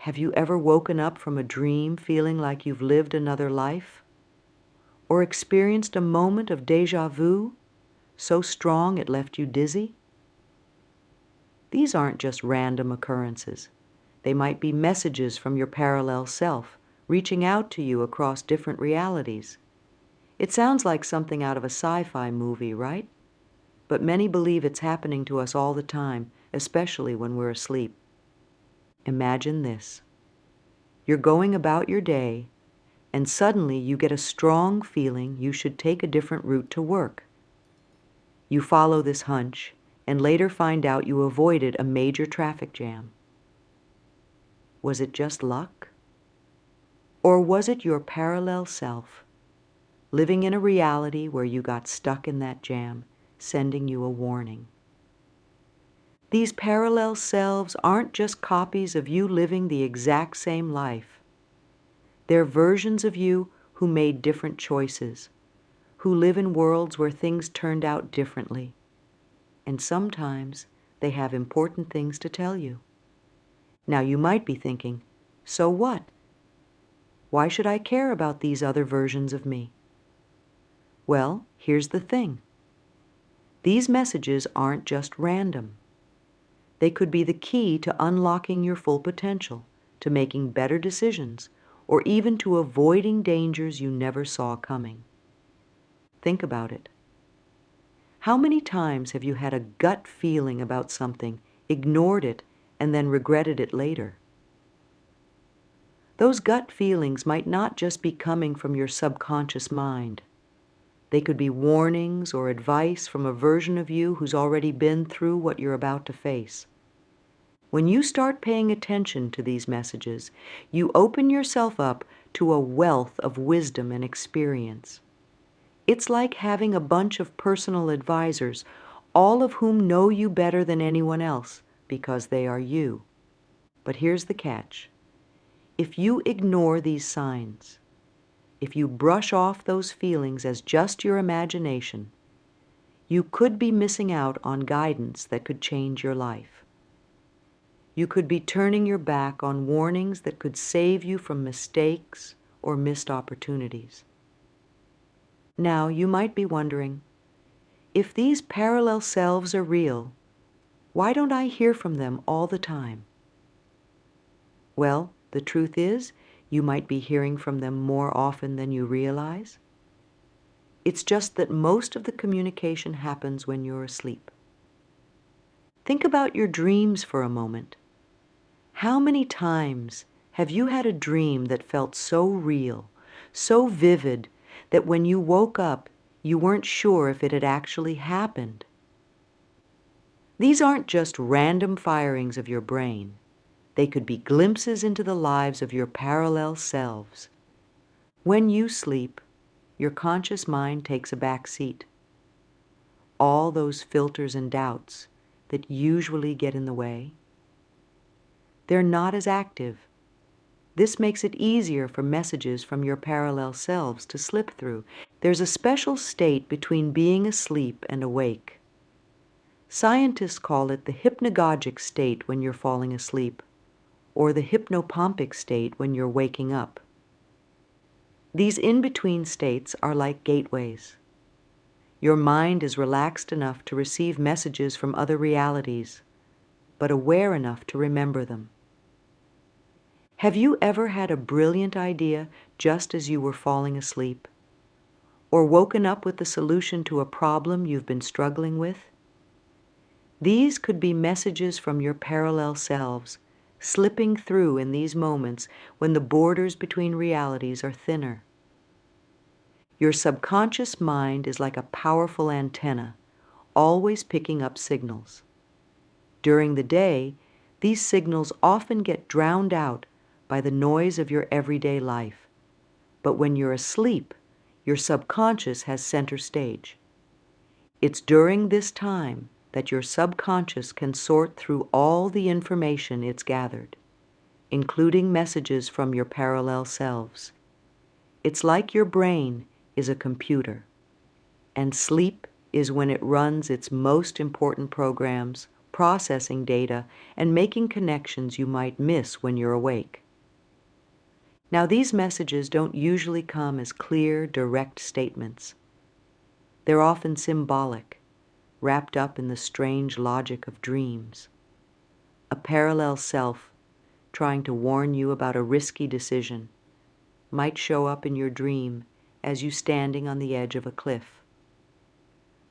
Have you ever woken up from a dream feeling like you've lived another life? Or experienced a moment of déjà vu, so strong it left you dizzy? These aren't just random occurrences. They might be messages from your parallel self, reaching out to you across different realities. It sounds like something out of a sci-fi movie, right? But many believe it's happening to us all the time, especially when we're asleep. Imagine this. You're going about your day, and suddenly you get a strong feeling you should take a different route to work. You follow this hunch, and later find out you avoided a major traffic jam. Was it just luck? Or was it your parallel self, living in a reality where you got stuck in that jam, sending you a warning? These parallel selves aren't just copies of you living the exact same life. They're versions of you who made different choices, who live in worlds where things turned out differently. And sometimes they have important things to tell you. Now you might be thinking, so what? Why should I care about these other versions of me? Well, here's the thing. These messages aren't just random. They could be the key to unlocking your full potential, to making better decisions, or even to avoiding dangers you never saw coming. Think about it. How many times have you had a gut feeling about something, ignored it, and then regretted it later? Those gut feelings might not just be coming from your subconscious mind. They could be warnings or advice from a version of you who's already been through what you're about to face. When you start paying attention to these messages, you open yourself up to a wealth of wisdom and experience. It's like having a bunch of personal advisors, all of whom know you better than anyone else because they are you. But here's the catch. If you ignore these signs, if you brush off those feelings as just your imagination, you could be missing out on guidance that could change your life. You could be turning your back on warnings that could save you from mistakes or missed opportunities. Now, you might be wondering, if these parallel selves are real, why don't I hear from them all the time? Well, the truth is, you might be hearing from them more often than you realize. It's just that most of the communication happens when you're asleep. Think about your dreams for a moment. How many times have you had a dream that felt so real, so vivid, that when you woke up, you weren't sure if it had actually happened? These aren't just random firings of your brain. They could be glimpses into the lives of your parallel selves. When you sleep, your conscious mind takes a back seat. All those filters and doubts that usually get in the way, they're not as active. This makes it easier for messages from your parallel selves to slip through. There's a special state between being asleep and awake. Scientists call it the hypnagogic state when you're falling asleep, or the hypnopompic state when you're waking up. These in-between states are like gateways. Your mind is relaxed enough to receive messages from other realities, but aware enough to remember them. Have you ever had a brilliant idea just as you were falling asleep? Or woken up with the solution to a problem you've been struggling with? These could be messages from your parallel selves, slipping through in these moments when the borders between realities are thinner. Your subconscious mind is like a powerful antenna, always picking up signals. During the day, these signals often get drowned out by the noise of your everyday life. But when you're asleep, your subconscious has center stage. It's during this time that your subconscious can sort through all the information it's gathered, including messages from your parallel selves. It's like your brain is a computer, and sleep is when it runs its most important programs processing data and making connections you might miss when you're awake. Now, these messages don't usually come as clear, direct statements. They're often symbolic, wrapped up in the strange logic of dreams. A parallel self, trying to warn you about a risky decision, might show up in your dream as you standing on the edge of a cliff.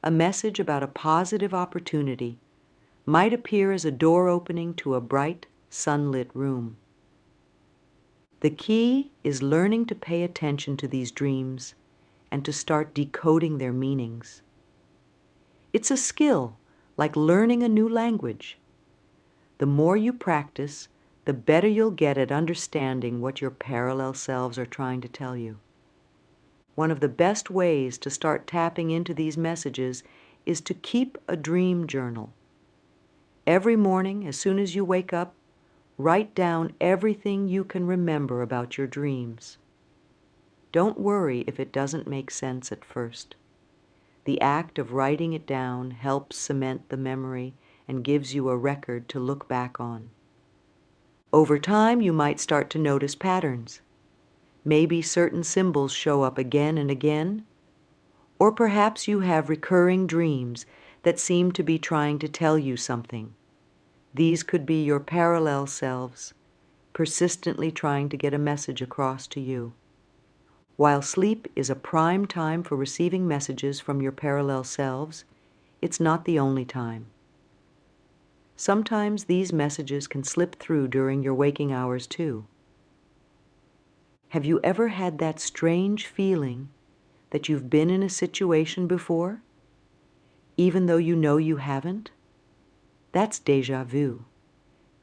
A message about a positive opportunity might appear as a door opening to a bright, sunlit room. The key is learning to pay attention to these dreams and to start decoding their meanings. It's a skill, like learning a new language. The more you practice, the better you'll get at understanding what your parallel selves are trying to tell you. One of the best ways to start tapping into these messages is to keep a dream journal. Every morning, as soon as you wake up, write down everything you can remember about your dreams. Don't worry if it doesn't make sense at first. The act of writing it down helps cement the memory and gives you a record to look back on. Over time, you might start to notice patterns. Maybe certain symbols show up again and again, or perhaps you have recurring dreams that seem to be trying to tell you something. These could be your parallel selves, persistently trying to get a message across to you. While sleep is a prime time for receiving messages from your parallel selves, it's not the only time. Sometimes these messages can slip through during your waking hours too. Have you ever had that strange feeling that you've been in a situation before, even though you know you haven't? That's déjà vu,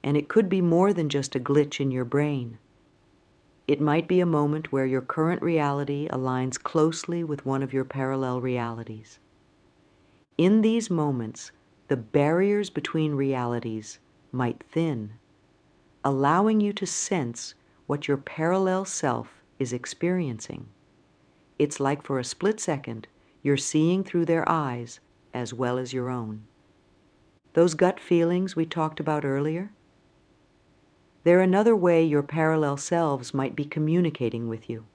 and it could be more than just a glitch in your brain. It might be a moment where your current reality aligns closely with one of your parallel realities. In these moments, the barriers between realities might thin, allowing you to sense what your parallel self is experiencing. It's like for a split second, you're seeing through their eyes as well as your own. Those gut feelings we talked about earlier? They're another way your parallel selves might be communicating with you.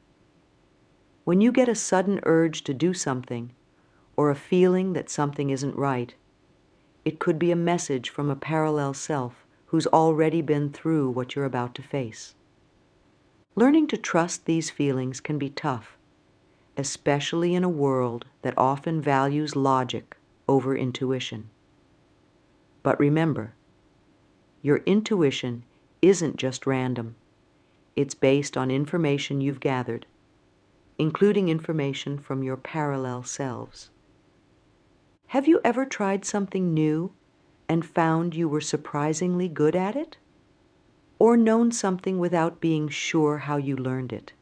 When you get a sudden urge to do something, or a feeling that something isn't right, it could be a message from a parallel self who's already been through what you're about to face. Learning to trust these feelings can be tough, especially in a world that often values logic over intuition. But remember, your intuition isn't just random. It's based on information you've gathered, including information from your parallel selves. Have you ever tried something new and found you were surprisingly good at it? Or known something without being sure how you learned it?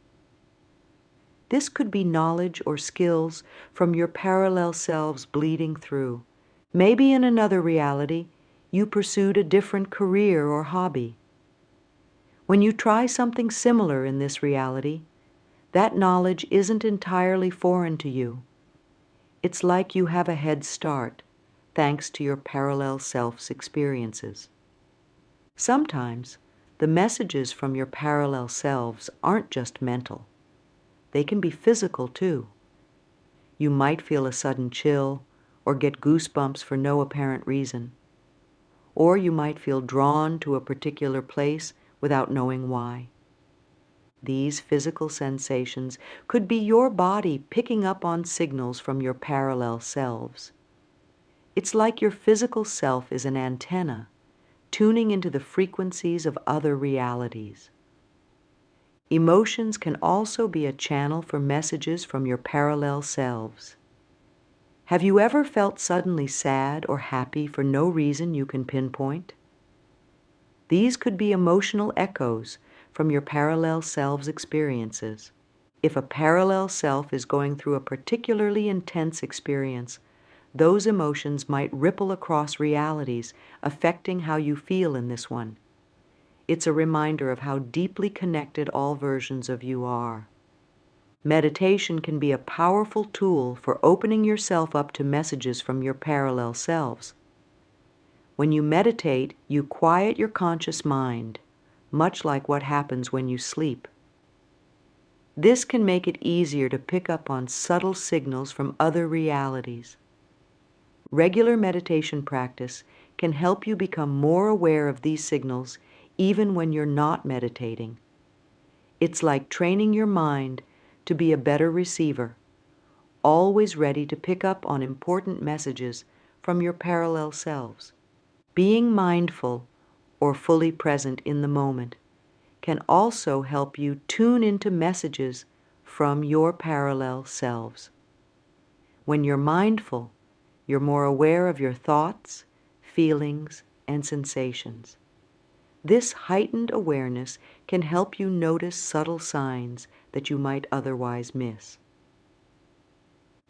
This could be knowledge or skills from your parallel selves bleeding through. Maybe in another reality, you pursued a different career or hobby. When you try something similar in this reality, that knowledge isn't entirely foreign to you. It's like you have a head start, thanks to your parallel self's experiences. Sometimes, the messages from your parallel selves aren't just mental. They can be physical too. You might feel a sudden chill or get goosebumps for no apparent reason. Or you might feel drawn to a particular place without knowing why. These physical sensations could be your body picking up on signals from your parallel selves. It's like your physical self is an antenna, tuning into the frequencies of other realities. Emotions can also be a channel for messages from your parallel selves. Have you ever felt suddenly sad or happy for no reason you can pinpoint? These could be emotional echoes from your parallel self's experiences. If a parallel self is going through a particularly intense experience, those emotions might ripple across realities, affecting how you feel in this one. It's a reminder of how deeply connected all versions of you are. Meditation can be a powerful tool for opening yourself up to messages from your parallel selves. When you meditate, you quiet your conscious mind, much like what happens when you sleep. This can make it easier to pick up on subtle signals from other realities. Regular meditation practice can help you become more aware of these signals even when you're not meditating. It's like training your mind to be a better receiver, always ready to pick up on important messages from your parallel selves. Being mindful or fully present in the moment can also help you tune into messages from your parallel selves. When you're mindful, you're more aware of your thoughts, feelings, and sensations. This heightened awareness can help you notice subtle signs that you might otherwise miss.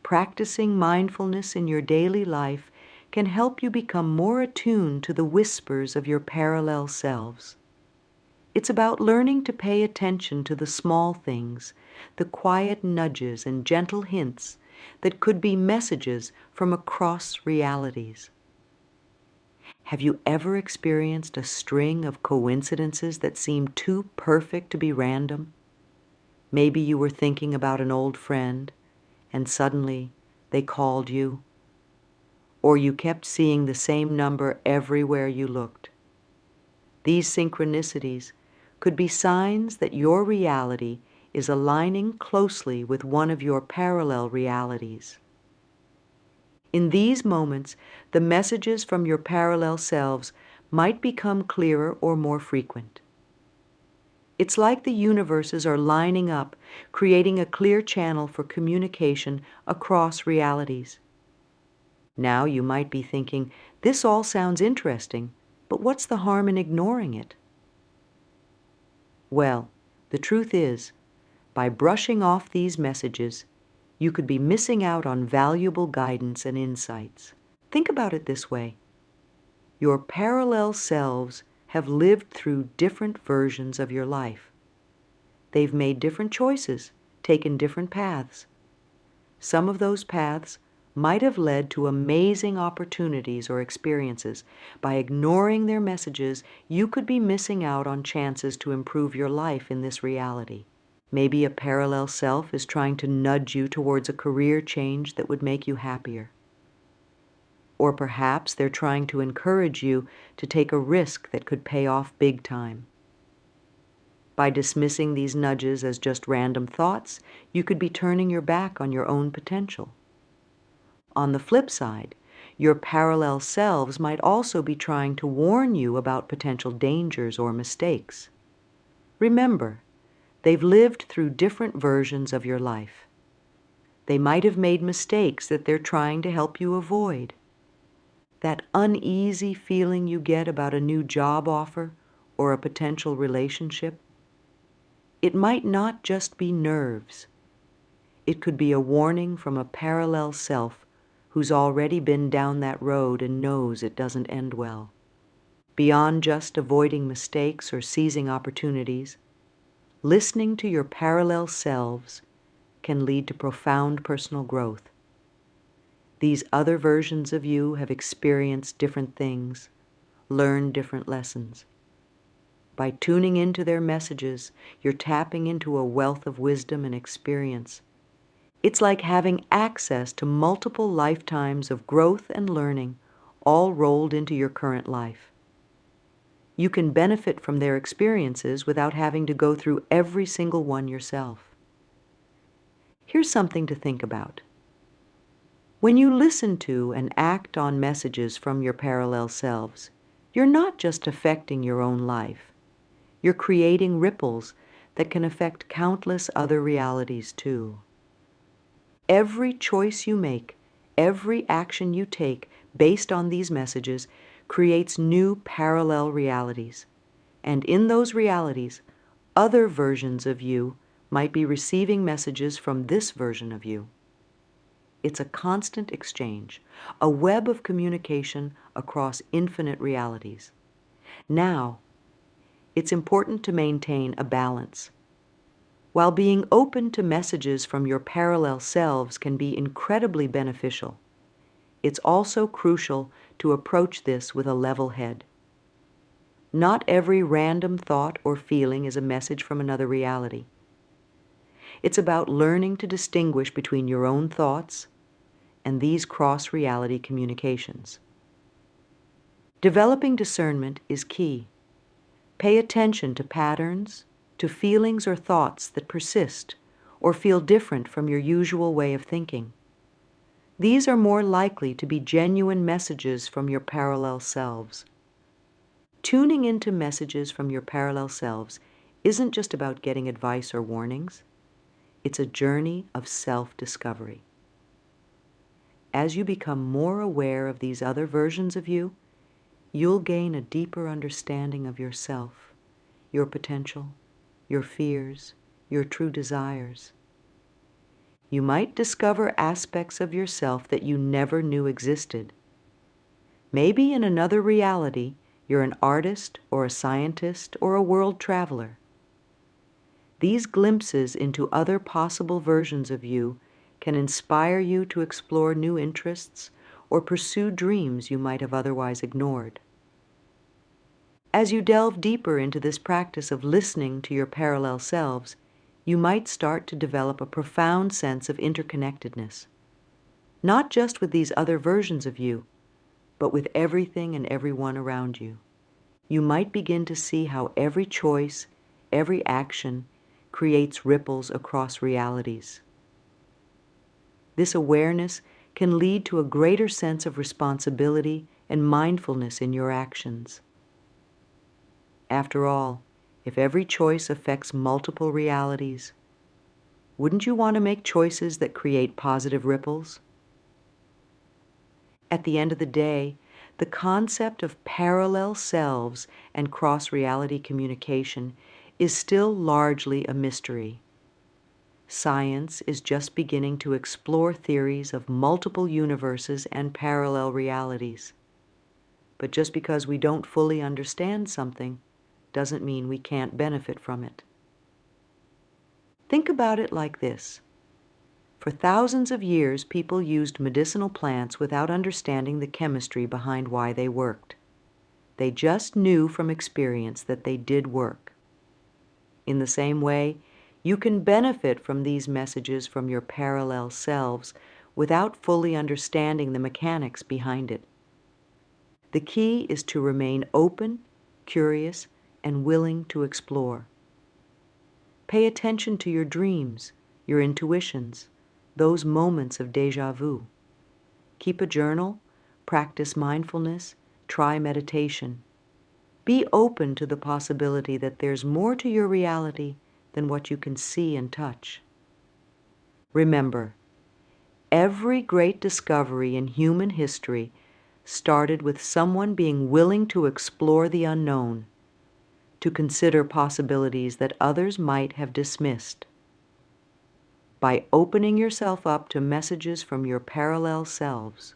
Practicing mindfulness in your daily life can help you become more attuned to the whispers of your parallel selves. It's about learning to pay attention to the small things, the quiet nudges and gentle hints that could be messages from across realities. Have you ever experienced a string of coincidences that seemed too perfect to be random? Maybe you were thinking about an old friend, and suddenly they called you, or you kept seeing the same number everywhere you looked. These synchronicities could be signs that your reality is aligning closely with one of your parallel realities. In these moments, the messages from your parallel selves might become clearer or more frequent. It's like the universes are lining up, creating a clear channel for communication across realities. Now you might be thinking, this all sounds interesting, but what's the harm in ignoring it? Well, the truth is, by brushing off these messages, you could be missing out on valuable guidance and insights. Think about it this way. Your parallel selves have lived through different versions of your life. They've made different choices, taken different paths. Some of those paths might have led to amazing opportunities or experiences. By ignoring their messages, you could be missing out on chances to improve your life in this reality. Maybe a parallel self is trying to nudge you towards a career change that would make you happier. Or perhaps they're trying to encourage you to take a risk that could pay off big time. By dismissing these nudges as just random thoughts, you could be turning your back on your own potential. On the flip side, your parallel selves might also be trying to warn you about potential dangers or mistakes. Remember, they've lived through different versions of your life. They might have made mistakes that they're trying to help you avoid. That uneasy feeling you get about a new job offer or a potential relationship, it might not just be nerves. It could be a warning from a parallel self who's already been down that road and knows it doesn't end well. Beyond just avoiding mistakes or seizing opportunities, listening to your parallel selves can lead to profound personal growth. These other versions of you have experienced different things, learned different lessons. By tuning into their messages, you're tapping into a wealth of wisdom and experience. It's like having access to multiple lifetimes of growth and learning, all rolled into your current life. You can benefit from their experiences without having to go through every single one yourself. Here's something to think about. When you listen to and act on messages from your parallel selves, you're not just affecting your own life. You're creating ripples that can affect countless other realities too. Every choice you make, every action you take based on these messages creates new parallel realities. And in those realities, other versions of you might be receiving messages from this version of you. It's a constant exchange, a web of communication across infinite realities. Now, it's important to maintain a balance. While being open to messages from your parallel selves can be incredibly beneficial, it's also crucial to approach this with a level head. Not every random thought or feeling is a message from another reality. It's about learning to distinguish between your own thoughts and these cross-reality communications. Developing discernment is key. Pay attention to patterns, to feelings or thoughts that persist or feel different from your usual way of thinking. These are more likely to be genuine messages from your parallel selves. Tuning into messages from your parallel selves isn't just about getting advice or warnings. It's a journey of self-discovery. As you become more aware of these other versions of you, you'll gain a deeper understanding of yourself, your potential, your fears, your true desires. You might discover aspects of yourself that you never knew existed. Maybe in another reality, you're an artist or a scientist or a world traveler. These glimpses into other possible versions of you can inspire you to explore new interests or pursue dreams you might have otherwise ignored. As you delve deeper into this practice of listening to your parallel selves, you might start to develop a profound sense of interconnectedness, not just with these other versions of you, but with everything and everyone around you. You might begin to see how every choice, every action, creates ripples across realities. This awareness can lead to a greater sense of responsibility and mindfulness in your actions. After all, if every choice affects multiple realities, wouldn't you want to make choices that create positive ripples? At the end of the day, the concept of parallel selves and cross-reality communication is still largely a mystery. Science is just beginning to explore theories of multiple universes and parallel realities. But just because we don't fully understand something doesn't mean we can't benefit from it. Think about it like this. For thousands of years, people used medicinal plants without understanding the chemistry behind why they worked. They just knew from experience that they did work. In the same way, you can benefit from these messages from your parallel selves without fully understanding the mechanics behind it. The key is to remain open, curious, and willing to explore. Pay attention to your dreams, your intuitions, those moments of déjà vu. Keep a journal, practice mindfulness, try meditation. Be open to the possibility that there's more to your reality than what you can see and touch. Remember, every great discovery in human history started with someone being willing to explore the unknown, to consider possibilities that others might have dismissed. By opening yourself up to messages from your parallel selves,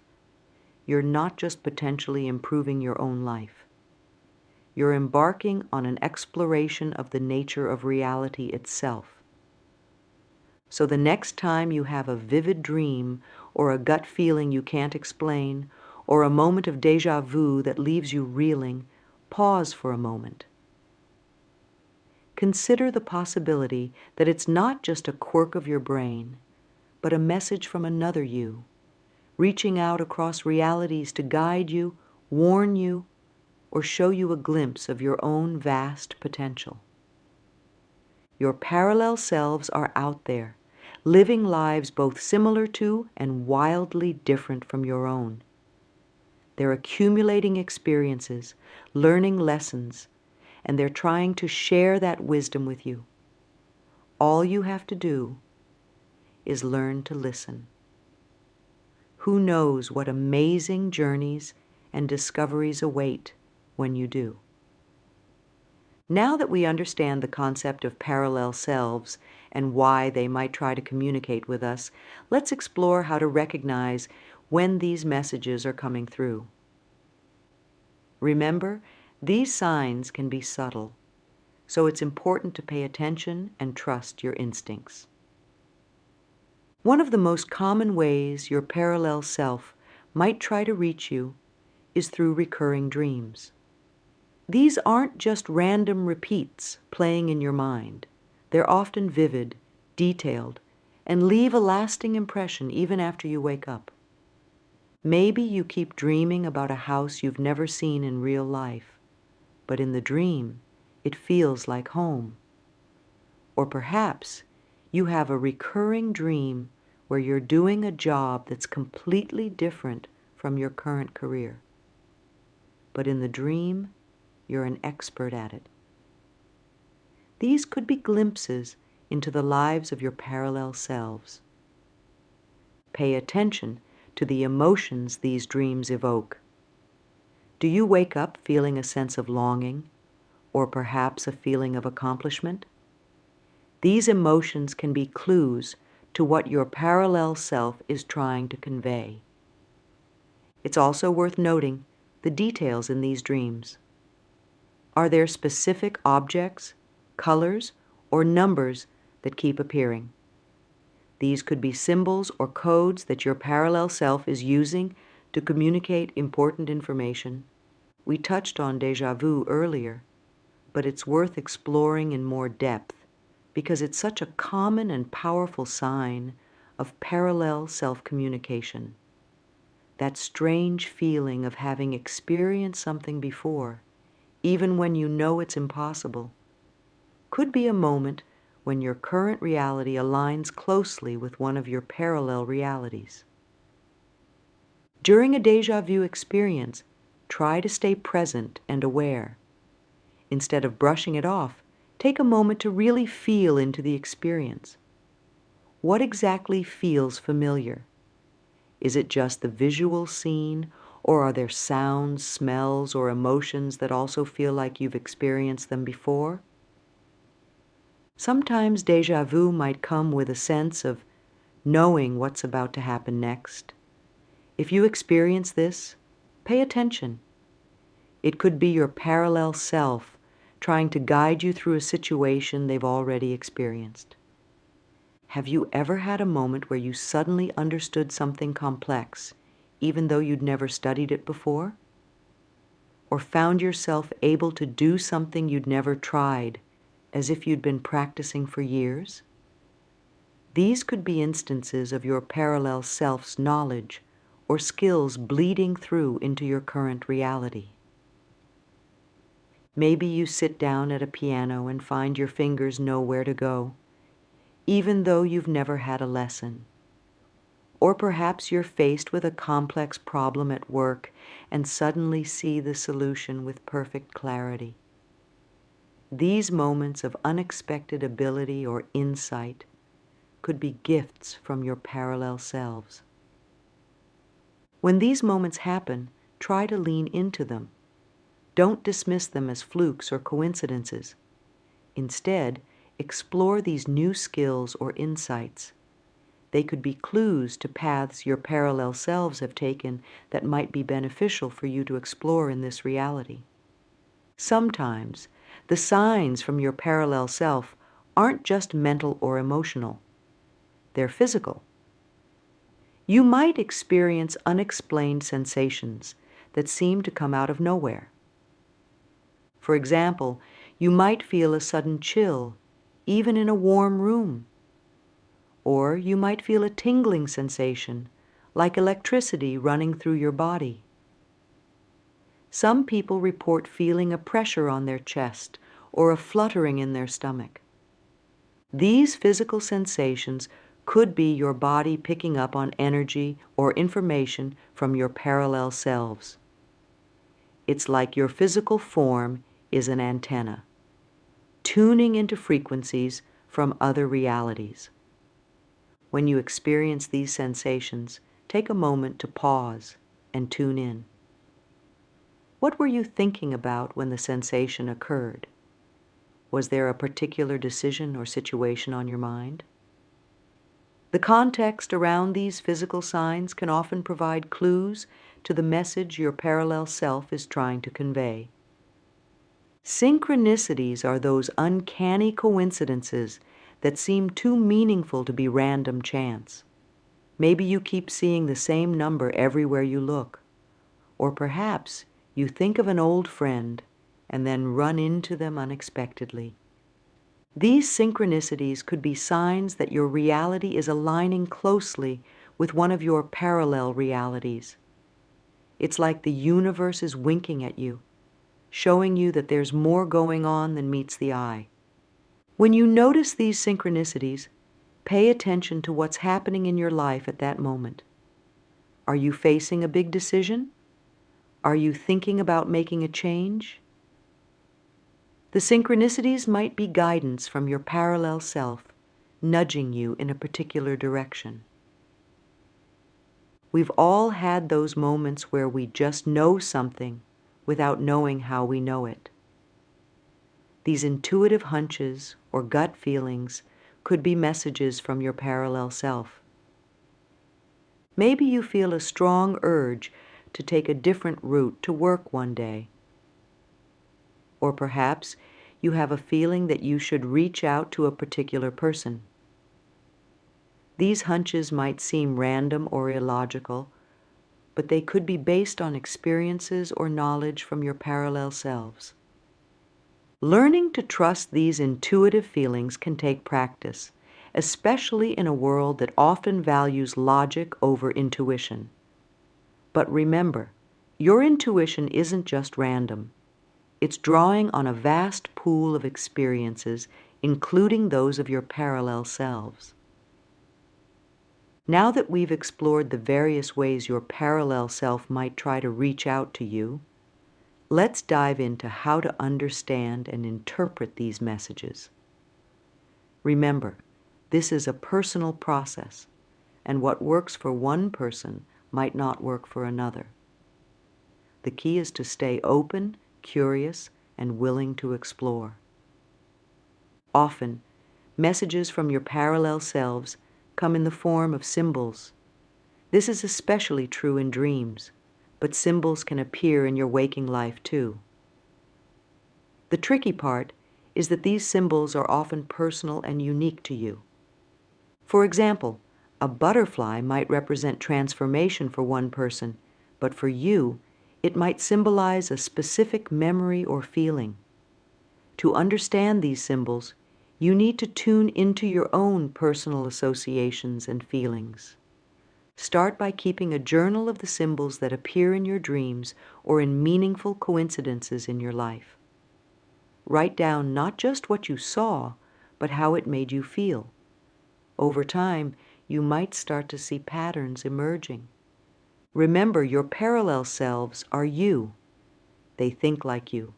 you're not just potentially improving your own life. You're embarking on an exploration of the nature of reality itself. So the next time you have a vivid dream or a gut feeling you can't explain, or a moment of déjà vu that leaves you reeling, pause for a moment. Consider the possibility that it's not just a quirk of your brain, but a message from another you, reaching out across realities to guide you, warn you, or show you a glimpse of your own vast potential. Your parallel selves are out there, living lives both similar to and wildly different from your own. They're accumulating experiences, learning lessons, and they're trying to share that wisdom with you. All you have to do is learn to listen. Who knows what amazing journeys and discoveries await when you do? Now that we understand the concept of parallel selves and why they might try to communicate with us, let's explore how to recognize when these messages are coming through. Remember, these signs can be subtle, so it's important to pay attention and trust your instincts. One of the most common ways your parallel self might try to reach you is through recurring dreams. These aren't just random repeats playing in your mind. They're often vivid, detailed, and leave a lasting impression even after you wake up. Maybe you keep dreaming about a house you've never seen in real life, but in the dream, it feels like home. Or perhaps you have a recurring dream where you're doing a job that's completely different from your current career. But in the dream, you're an expert at it. These could be glimpses into the lives of your parallel selves. Pay attention to the emotions these dreams evoke. Do you wake up feeling a sense of longing, or perhaps a feeling of accomplishment? These emotions can be clues to what your parallel self is trying to convey. It's also worth noting the details in these dreams. Are there specific objects, colors, or numbers that keep appearing? These could be symbols or codes that your parallel self is using to communicate important information. We touched on déjà vu earlier, but it's worth exploring in more depth because it's such a common and powerful sign of parallel self-communication. That strange feeling of having experienced something before, even when you know it's impossible, could be a moment when your current reality aligns closely with one of your parallel realities. During a déjà vu experience, try to stay present and aware. Instead of brushing it off, take a moment to really feel into the experience. What exactly feels familiar? Is it just the visual scene, or are there sounds, smells, or emotions that also feel like you've experienced them before? Sometimes déjà vu might come with a sense of knowing what's about to happen next. If you experience this, pay attention. It could be your parallel self trying to guide you through a situation they've already experienced. Have you ever had a moment where you suddenly understood something complex, even though you'd never studied it before? Or found yourself able to do something you'd never tried, as if you'd been practicing for years? These could be instances of your parallel self's knowledge or skills bleeding through into your current reality. Maybe you sit down at a piano and find your fingers know where to go, even though you've never had a lesson. Or perhaps you're faced with a complex problem at work and suddenly see the solution with perfect clarity. These moments of unexpected ability or insight could be gifts from your parallel selves. When these moments happen, try to lean into them. Don't dismiss them as flukes or coincidences. Instead, explore these new skills or insights. They could be clues to paths your parallel selves have taken that might be beneficial for you to explore in this reality. Sometimes, the signs from your parallel self aren't just mental or emotional. They're physical. You might experience unexplained sensations that seem to come out of nowhere. For example, you might feel a sudden chill, even in a warm room. Or you might feel a tingling sensation, like electricity running through your body. Some people report feeling a pressure on their chest or a fluttering in their stomach. These physical sensations could be your body picking up on energy or information from your parallel selves. It's like your physical form is an antenna, tuning into frequencies from other realities. When you experience these sensations, take a moment to pause and tune in. What were you thinking about when the sensation occurred? Was there a particular decision or situation on your mind? The context around these physical signs can often provide clues to the message your parallel self is trying to convey. Synchronicities are those uncanny coincidences that seem too meaningful to be random chance. Maybe you keep seeing the same number everywhere you look, or perhaps you think of an old friend and then run into them unexpectedly. These synchronicities could be signs that your reality is aligning closely with one of your parallel realities. It's like the universe is winking at you, showing you that there's more going on than meets the eye. When you notice these synchronicities, pay attention to what's happening in your life at that moment. Are you facing a big decision? Are you thinking about making a change? The synchronicities might be guidance from your parallel self, nudging you in a particular direction. We've all had those moments where we just know something without knowing how we know it. These intuitive hunches or gut feelings could be messages from your parallel self. Maybe you feel a strong urge to take a different route to work one day. Or perhaps you have a feeling that you should reach out to a particular person. These hunches might seem random or illogical, but they could be based on experiences or knowledge from your parallel selves. Learning to trust these intuitive feelings can take practice, especially in a world that often values logic over intuition. But remember, your intuition isn't just random. It's drawing on a vast pool of experiences, including those of your parallel selves. Now that we've explored the various ways your parallel self might try to reach out to you, let's dive into how to understand and interpret these messages. Remember, this is a personal process, and what works for one person might not work for another. The key is to stay open, curious, and willing to explore. Often, messages from your parallel selves come in the form of symbols. This is especially true in dreams, but symbols can appear in your waking life too. The tricky part is that these symbols are often personal and unique to you. For example, a butterfly might represent transformation for one person, but for you, it might symbolize a specific memory or feeling. To understand these symbols, you need to tune into your own personal associations and feelings. Start by keeping a journal of the symbols that appear in your dreams or in meaningful coincidences in your life. Write down not just what you saw, but how it made you feel. Over time, you might start to see patterns emerging. Remember, your parallel selves are you. They think like you,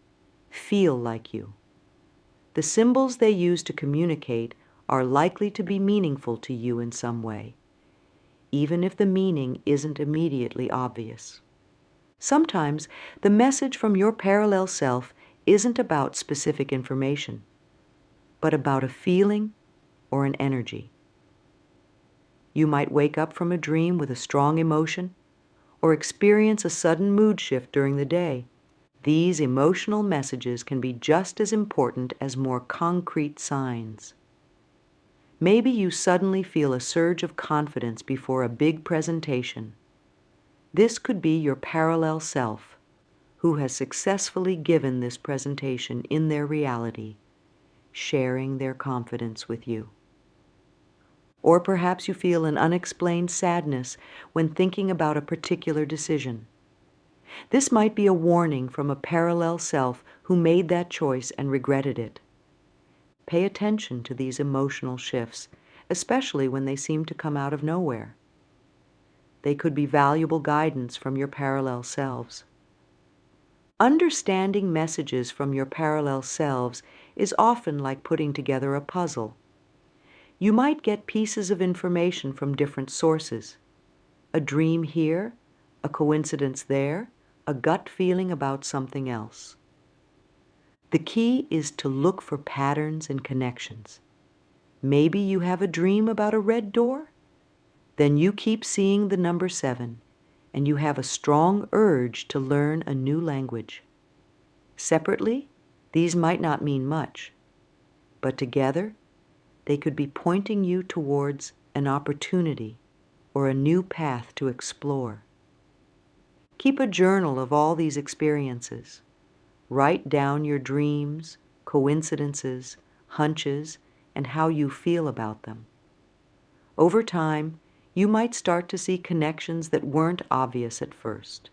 feel like you. The symbols they use to communicate are likely to be meaningful to you in some way, even if the meaning isn't immediately obvious. Sometimes the message from your parallel self isn't about specific information, but about a feeling or an energy. You might wake up from a dream with a strong emotion or experience a sudden mood shift during the day. These emotional messages can be just as important as more concrete signs. Maybe you suddenly feel a surge of confidence before a big presentation. This could be your parallel self, who has successfully given this presentation in their reality, sharing their confidence with you. Or perhaps you feel an unexplained sadness when thinking about a particular decision. This might be a warning from a parallel self who made that choice and regretted it. Pay attention to these emotional shifts, especially when they seem to come out of nowhere. They could be valuable guidance from your parallel selves. Understanding messages from your parallel selves is often like putting together a puzzle. You might get pieces of information from different sources. A dream here, a coincidence there, a gut feeling about something else. The key is to look for patterns and connections. Maybe you have a dream about a red door? Then you keep seeing the number 7, and you have a strong urge to learn a new language. Separately, these might not mean much, but together, they could be pointing you towards an opportunity, or a new path to explore. Keep a journal of all these experiences. Write down your dreams, coincidences, hunches, and how you feel about them. Over time, you might start to see connections that weren't obvious at first.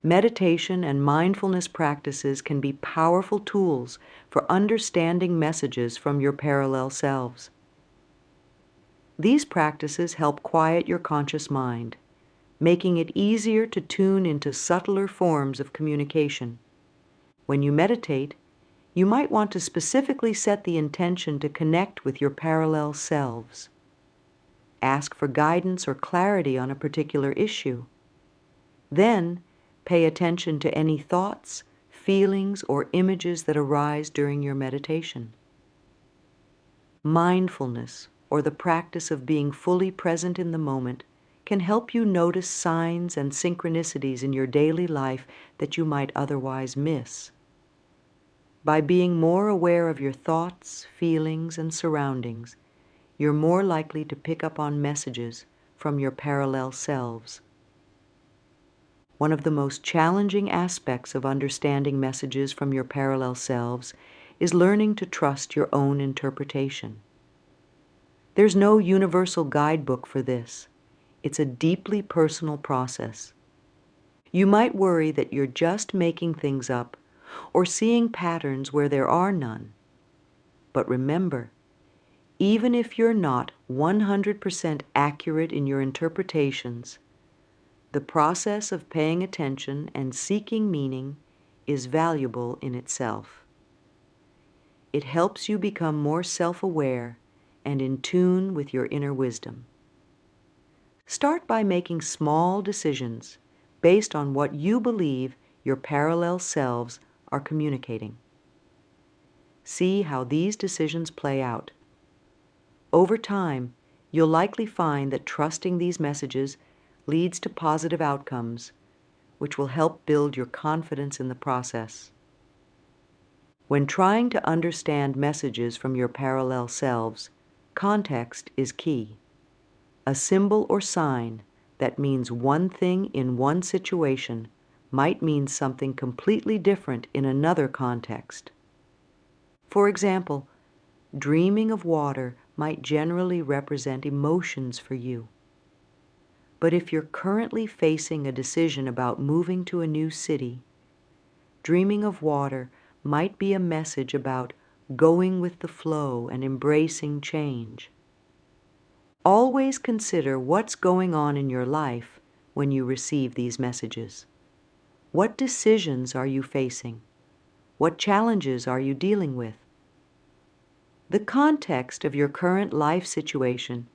Meditation and mindfulness practices can be powerful tools for understanding messages from your parallel selves. These practices help quiet your conscious mind, making it easier to tune into subtler forms of communication. When you meditate, you might want to specifically set the intention to connect with your parallel selves. Ask for guidance or clarity on a particular issue. Then, pay attention to any thoughts, feelings, or images that arise during your meditation. Mindfulness, or the practice of being fully present in the moment, can help you notice signs and synchronicities in your daily life that you might otherwise miss. By being more aware of your thoughts, feelings, and surroundings, you're more likely to pick up on messages from your parallel selves. One of the most challenging aspects of understanding messages from your parallel selves is learning to trust your own interpretation. There's no universal guidebook for this. It's a deeply personal process. You might worry that you're just making things up or seeing patterns where there are none. But remember, even if you're not 100% accurate in your interpretations, the process of paying attention and seeking meaning is valuable in itself. It helps you become more self-aware and in tune with your inner wisdom. Start by making small decisions based on what you believe your parallel selves are communicating. See how these decisions play out. Over time, you'll likely find that trusting these messages leads to positive outcomes, which will help build your confidence in the process. When trying to understand messages from your parallel selves, context is key. A symbol or sign that means one thing in one situation might mean something completely different in another context. For example, dreaming of water might generally represent emotions for you. But if you're currently facing a decision about moving to a new city, dreaming of water might be a message about going with the flow and embracing change. Always consider what's going on in your life when you receive these messages. What decisions are you facing? What challenges are you dealing with? The context of your current life situation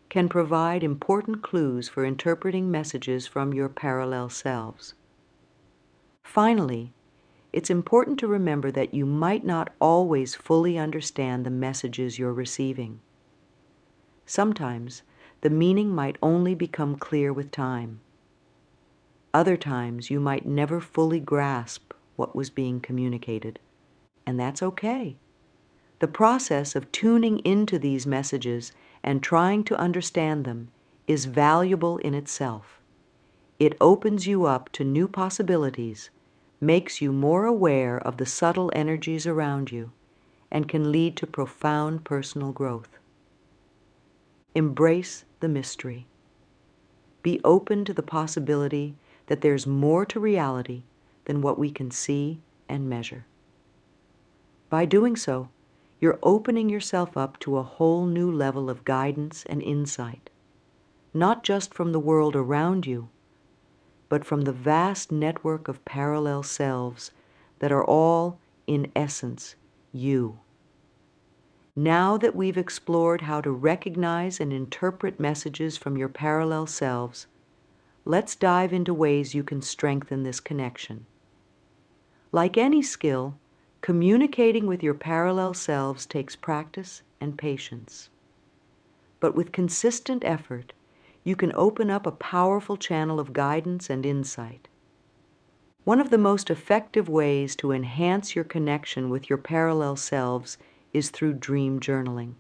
can provide important clues for interpreting messages from your parallel selves. Finally, it's important to remember that you might not always fully understand the messages you're receiving. Sometimes, the meaning might only become clear with time. Other times, you might never fully grasp what was being communicated, and that's okay. The process of tuning into these messages and trying to understand them is valuable in itself. It opens you up to new possibilities, makes you more aware of the subtle energies around you, and can lead to profound personal growth. Embrace the mystery. Be open to the possibility that there's more to reality than what we can see and measure. By doing so, you're opening yourself up to a whole new level of guidance and insight, not just from the world around you, but from the vast network of parallel selves that are all, in essence, you. Now that we've explored how to recognize and interpret messages from your parallel selves, let's dive into ways you can strengthen this connection. Like any skill, communicating with your parallel selves takes practice and patience. But with consistent effort, you can open up a powerful channel of guidance and insight. One of the most effective ways to enhance your connection with your parallel selves is through dream journaling.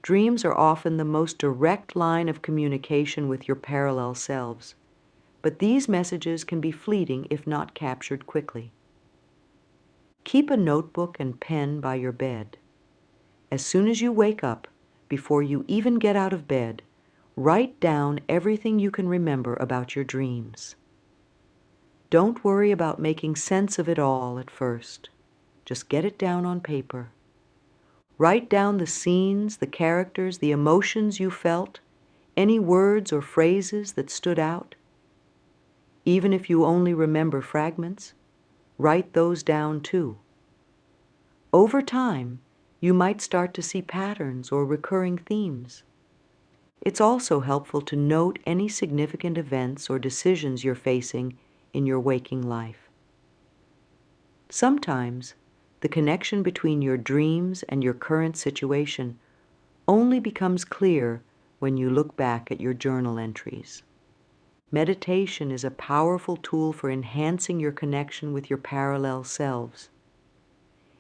Dreams are often the most direct line of communication with your parallel selves, but these messages can be fleeting if not captured quickly. Keep a notebook and pen by your bed. As soon as you wake up, before you even get out of bed, write down everything you can remember about your dreams. Don't worry about making sense of it all at first. Just get it down on paper. Write down the scenes, the characters, the emotions you felt, any words or phrases that stood out. Even if you only remember fragments, write those down too. Over time, you might start to see patterns or recurring themes. It's also helpful to note any significant events or decisions you're facing in your waking life. Sometimes, the connection between your dreams and your current situation only becomes clear when you look back at your journal entries. Meditation is a powerful tool for enhancing your connection with your parallel selves.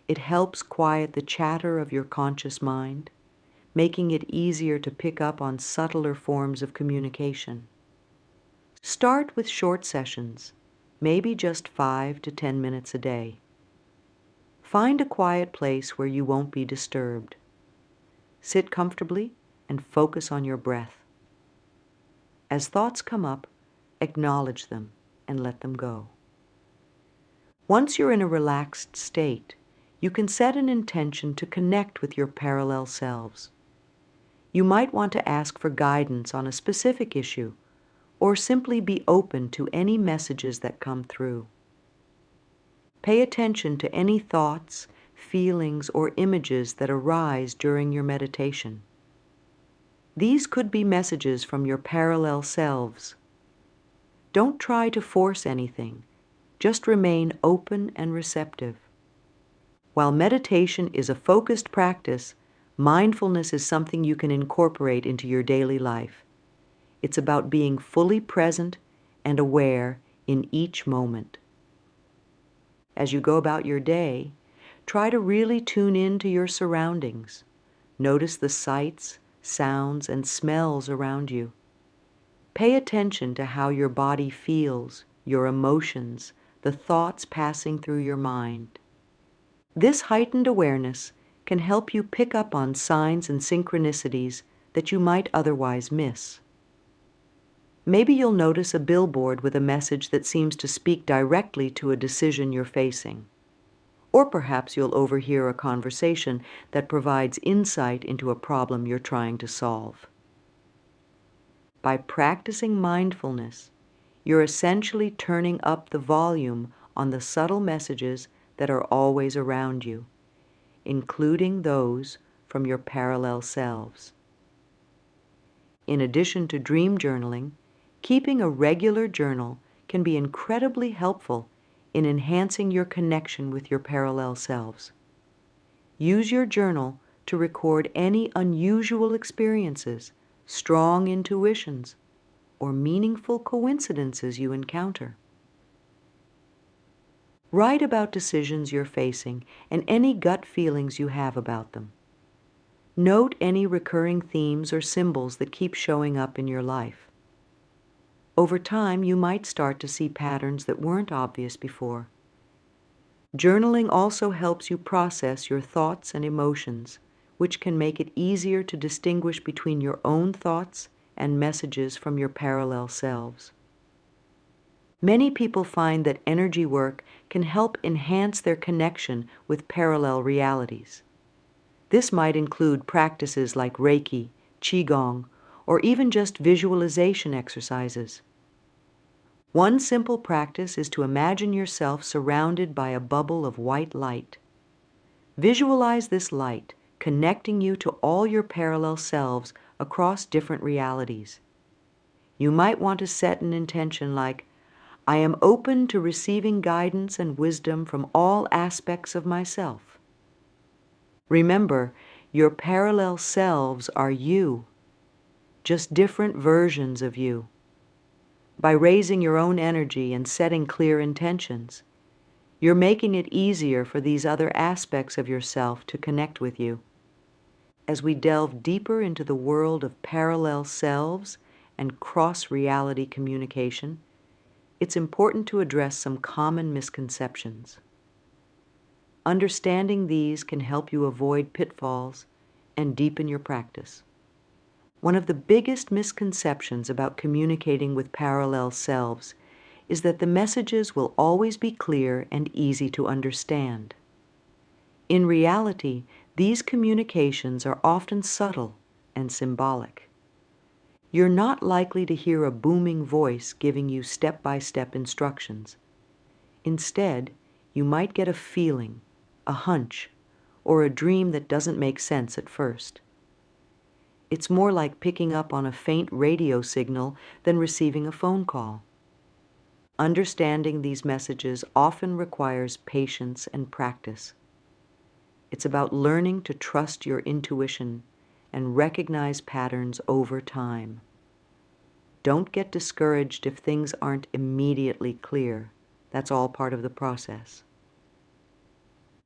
It helps quiet the chatter of your conscious mind, making it easier to pick up on subtler forms of communication. Start with short sessions, maybe just 5 to 10 minutes a day. Find a quiet place where you won't be disturbed. Sit comfortably and focus on your breath. As thoughts come up, acknowledge them and let them go. Once you're in a relaxed state, you can set an intention to connect with your parallel selves. You might want to ask for guidance on a specific issue, or simply be open to any messages that come through. Pay attention to any thoughts, feelings, or images that arise during your meditation. These could be messages from your parallel selves. Don't try to force anything. Just remain open and receptive. While meditation is a focused practice, mindfulness is something you can incorporate into your daily life. It's about being fully present and aware in each moment. As you go about your day, try to really tune in to your surroundings. Notice the sights, sounds, and smells around you. Pay attention to how your body feels, your emotions, the thoughts passing through your mind. This heightened awareness can help you pick up on signs and synchronicities that you might otherwise miss. Maybe you'll notice a billboard with a message that seems to speak directly to a decision you're facing. Or perhaps you'll overhear a conversation that provides insight into a problem you're trying to solve. By practicing mindfulness, you're essentially turning up the volume on the subtle messages that are always around you, including those from your parallel selves. In addition to dream journaling, keeping a regular journal can be incredibly helpful in enhancing your connection with your parallel selves. Use your journal to record any unusual experiences, strong intuitions, or meaningful coincidences you encounter. Write about decisions you're facing and any gut feelings you have about them. Note any recurring themes or symbols that keep showing up in your life. Over time, you might start to see patterns that weren't obvious before. Journaling also helps you process your thoughts and emotions, which can make it easier to distinguish between your own thoughts and messages from your parallel selves. Many people find that energy work can help enhance their connection with parallel realities. This might include practices like Reiki, Qigong, or even just visualization exercises. One simple practice is to imagine yourself surrounded by a bubble of white light. Visualize this light connecting you to all your parallel selves across different realities. You might want to set an intention like, I am open to receiving guidance and wisdom from all aspects of myself. Remember, your parallel selves are you, just different versions of you. By raising your own energy and setting clear intentions, you're making it easier for these other aspects of yourself to connect with you. As we delve deeper into the world of parallel selves and cross-reality communication, it's important to address some common misconceptions. Understanding these can help you avoid pitfalls and deepen your practice. One of the biggest misconceptions about communicating with parallel selves is that the messages will always be clear and easy to understand. In reality, these communications are often subtle and symbolic. You're not likely to hear a booming voice giving you step-by-step instructions. Instead, you might get a feeling, a hunch, or a dream that doesn't make sense at first. It's more like picking up on a faint radio signal than receiving a phone call. Understanding these messages often requires patience and practice. It's about learning to trust your intuition and recognize patterns over time. Don't get discouraged if things aren't immediately clear. That's all part of the process.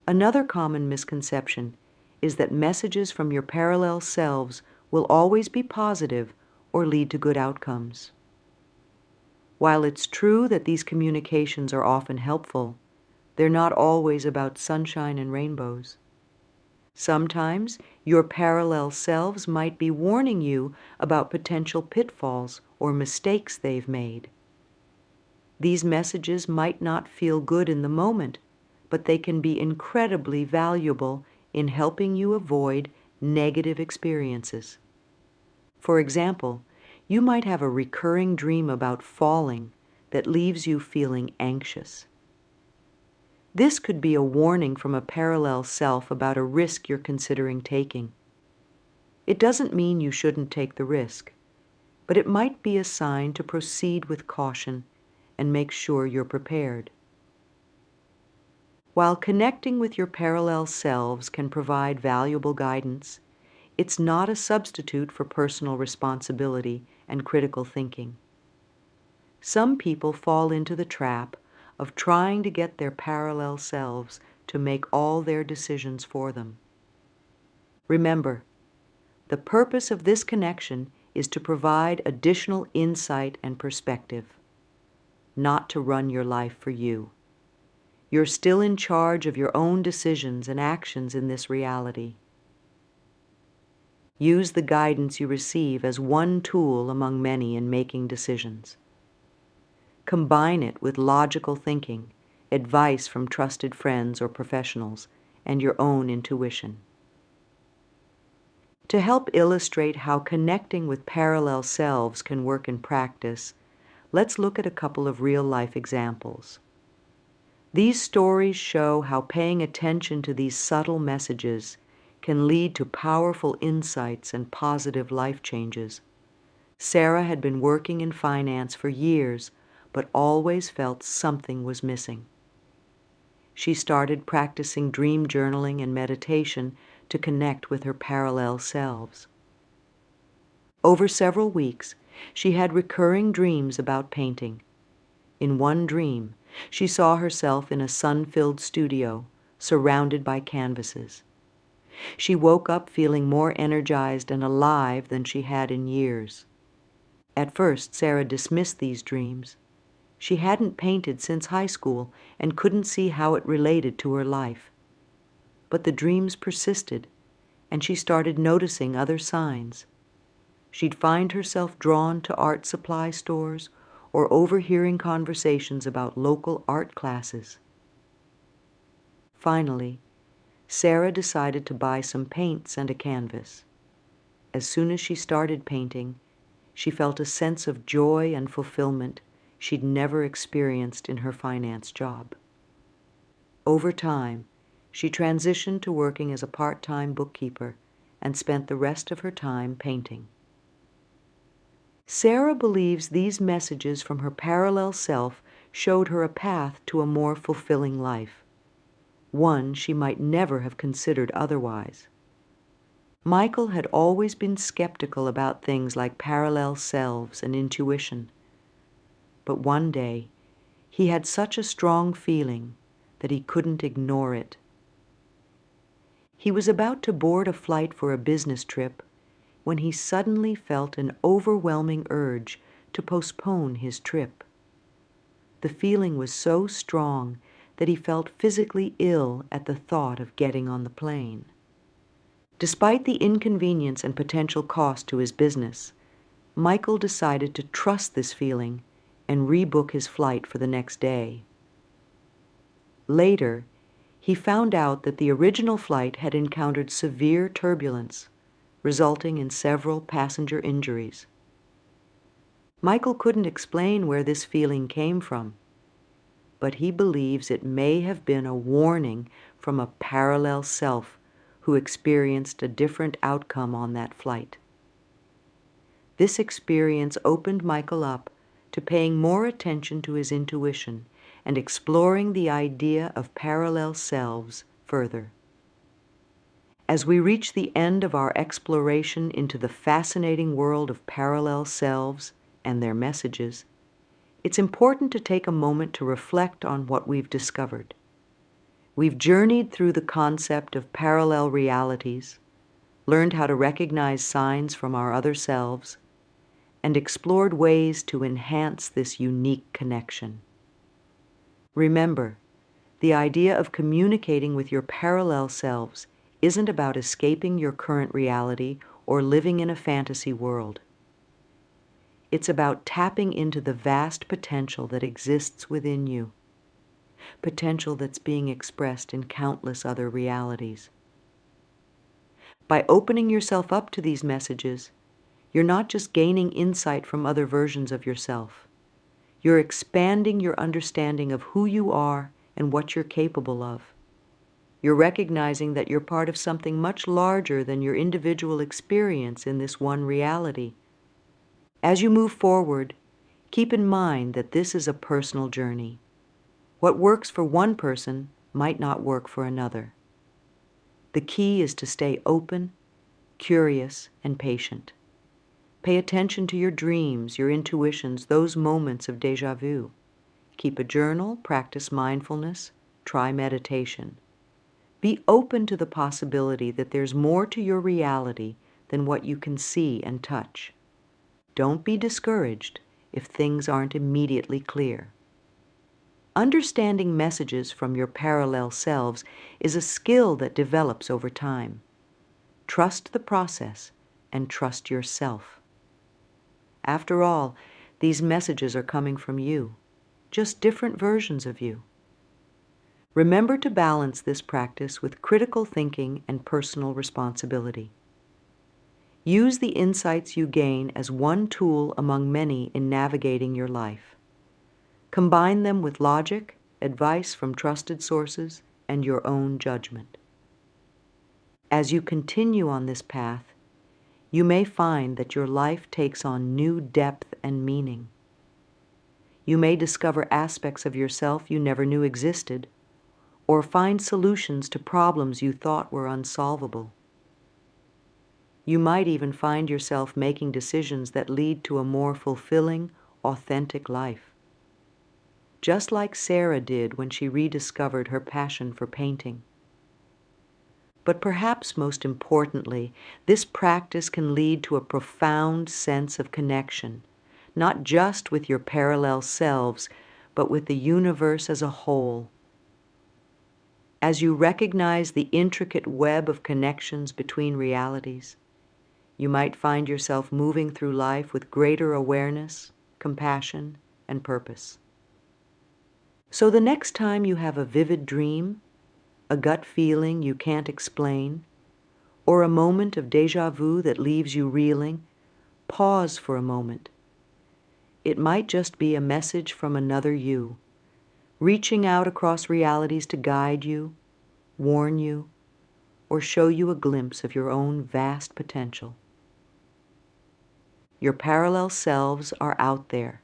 Another common misconception is that messages from your parallel selves will always be positive or lead to good outcomes. While it's true that these communications are often helpful, they're not always about sunshine and rainbows. Sometimes your parallel selves might be warning you about potential pitfalls or mistakes they've made. These messages might not feel good in the moment, but they can be incredibly valuable in helping you avoid negative experiences. For example, you might have a recurring dream about falling that leaves you feeling anxious. This could be a warning from a parallel self about a risk you're considering taking. It doesn't mean you shouldn't take the risk, but it might be a sign to proceed with caution and make sure you're prepared. While connecting with your parallel selves can provide valuable guidance, it's not a substitute for personal responsibility and critical thinking. Some people fall into the trap of trying to get their parallel selves to make all their decisions for them. Remember, the purpose of this connection is to provide additional insight and perspective, not to run your life for you. You're still in charge of your own decisions and actions in this reality. Use the guidance you receive as one tool among many in making decisions. Combine it with logical thinking, advice from trusted friends or professionals, and your own intuition. To help illustrate how connecting with parallel selves can work in practice, let's look at a couple of real-life examples. These stories show how paying attention to these subtle messages can lead to powerful insights and positive life changes. Sarah had been working in finance for years, but always felt something was missing. She started practicing dream journaling and meditation to connect with her parallel selves. Over several weeks, she had recurring dreams about painting. In one dream, she saw herself in a sun-filled studio, surrounded by canvases. She woke up feeling more energized and alive than she had in years. At first, Sarah dismissed these dreams. She hadn't painted since high school and couldn't see how it related to her life. But the dreams persisted, and she started noticing other signs. She'd find herself drawn to art supply stores or overhearing conversations about local art classes. Finally, Sarah decided to buy some paints and a canvas. As soon as she started painting, she felt a sense of joy and fulfillment she'd never experienced in her finance job. Over time, she transitioned to working as a part-time bookkeeper and spent the rest of her time painting. Sarah believes these messages from her parallel self showed her a path to a more fulfilling life, one she might never have considered otherwise. Michael had always been skeptical about things like parallel selves and intuition, but one day he had such a strong feeling that he couldn't ignore it. He was about to board a flight for a business trip when he suddenly felt an overwhelming urge to postpone his trip. The feeling was so strong that he felt physically ill at the thought of getting on the plane. Despite the inconvenience and potential cost to his business, Michael decided to trust this feeling and rebook his flight for the next day. Later, he found out that the original flight had encountered severe turbulence, resulting in several passenger injuries. Michael couldn't explain where this feeling came from, but he believes it may have been a warning from a parallel self who experienced a different outcome on that flight. This experience opened Michael up to paying more attention to his intuition and exploring the idea of parallel selves further. As we reach the end of our exploration into the fascinating world of parallel selves and their messages, it's important to take a moment to reflect on what we've discovered. We've journeyed through the concept of parallel realities, learned how to recognize signs from our other selves, and explored ways to enhance this unique connection. Remember, the idea of communicating with your parallel selves isn't about escaping your current reality or living in a fantasy world. It's about tapping into the vast potential that exists within you, potential that's being expressed in countless other realities. By opening yourself up to these messages, you're not just gaining insight from other versions of yourself. You're expanding your understanding of who you are and what you're capable of. You're recognizing that you're part of something much larger than your individual experience in this one reality. As you move forward, keep in mind that this is a personal journey. What works for one person might not work for another. The key is to stay open, curious, and patient. Pay attention to your dreams, your intuitions, those moments of déjà vu. Keep a journal, practice mindfulness, try meditation. Be open to the possibility that there's more to your reality than what you can see and touch. Don't be discouraged if things aren't immediately clear. Understanding messages from your parallel selves is a skill that develops over time. Trust the process and trust yourself. After all, these messages are coming from you, just different versions of you. Remember to balance this practice with critical thinking and personal responsibility. Use the insights you gain as one tool among many in navigating your life. Combine them with logic, advice from trusted sources, and your own judgment. As you continue on this path, you may find that your life takes on new depth and meaning. You may discover aspects of yourself you never knew existed, or find solutions to problems you thought were unsolvable. You might even find yourself making decisions that lead to a more fulfilling, authentic life. Just like Sarah did when she rediscovered her passion for painting. But perhaps most importantly, this practice can lead to a profound sense of connection, not just with your parallel selves, but with the universe as a whole. As you recognize the intricate web of connections between realities, you might find yourself moving through life with greater awareness, compassion, and purpose. So the next time you have a vivid dream, a gut feeling you can't explain, or a moment of déjà vu that leaves you reeling, pause for a moment. It might just be a message from another you, reaching out across realities to guide you, warn you, or show you a glimpse of your own vast potential. Your parallel selves are out there,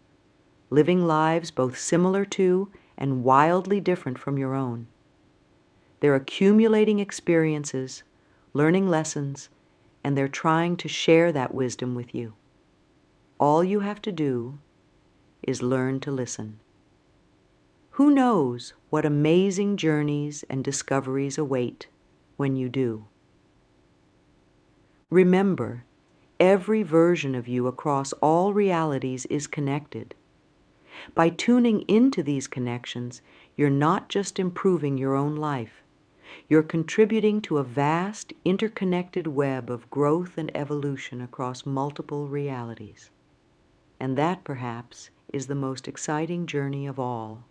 living lives both similar to and wildly different from your own. They're accumulating experiences, learning lessons, and they're trying to share that wisdom with you. All you have to do is learn to listen. Who knows what amazing journeys and discoveries await when you do. Remember, every version of you across all realities is connected. By tuning into these connections, you're not just improving your own life. You're contributing to a vast, interconnected web of growth and evolution across multiple realities. And that, perhaps, is the most exciting journey of all.